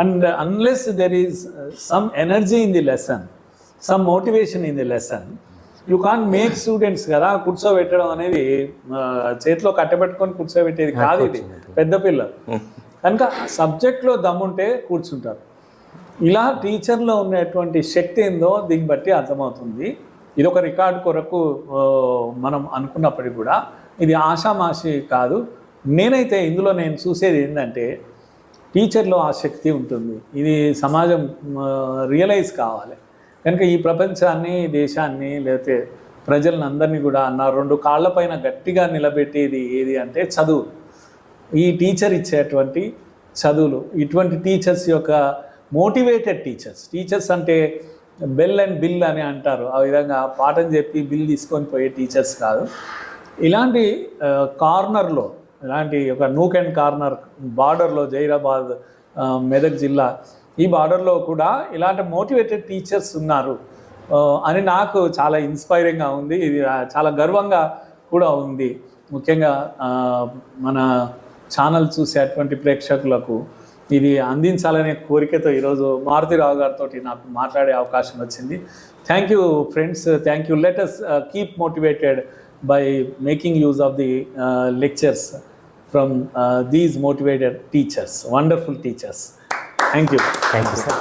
And unless there is some energy in the lesson, some motivation in the lesson, you can't make students కదా కూర్చోబెట్టడం అనేది చేతిలో కట్టబెట్టుకొని కూర్చోబెట్టేది కాదు, ఇది పెద్ద పిల్లలు కనుక సబ్జెక్ట్లో దమ్ముంటే కూర్చుంటారు. ఇలా టీచర్లో ఉన్నటువంటి శక్తి ఏందో దీన్ని బట్టి అర్థమవుతుంది. ఇది ఒక రికార్డు కొరకు మనం అనుకున్నప్పటికీ కూడా ఇది ఆషామాషి కాదు. నేనైతే ఇందులో నేను చూసేది ఏంటంటే టీచర్లో ఆ శక్తి ఉంటుంది. ఇది సమాజం రియలైజ్ కావాలి. కనుక ఈ ప్రపంచాన్ని, దేశాన్ని, లేకపోతే ప్రజలను అందరినీ కూడా నా రెండు కాళ్ళపైన గట్టిగా నిలబెట్టేది ఏది అంటే చదువు. ఈ టీచర్ ఇచ్చేటువంటి చదువులు, ఇటువంటి టీచర్స్ యొక్క మోటివేటెడ్ టీచర్స్ అంటే బెల్ అండ్ బిల్ అని అంటారు, ఆ విధంగా పాఠం చెప్పి బిల్ తీసుకొని పోయే టీచర్స్ కాదు. ఇలాంటి కార్నర్లో, ఇలాంటి ఒక నూక్ అండ్ కార్నర్ బార్డర్లో, జైరాబాద్ మెదక్ జిల్లా ఈ బార్డర్లో కూడా ఇలాంటి మోటివేటెడ్ టీచర్స్ ఉన్నారు అని నాకు చాలా ఇన్స్పైరింగ్గా ఉంది. ఇది చాలా గర్వంగా కూడా ఉంది. ముఖ్యంగా మన ఛానల్ చూసేటువంటి ప్రేక్షకులకు ఇది అందించాలనే కోరికతో ఈరోజు మారుతిరావు గారితో నాకు మాట్లాడే అవకాశం వచ్చింది. Thank you friends, thank you. Let us keep motivated by making use of the lectures from these motivated teachers, wonderful teachers. Thank you. Thank you, sir.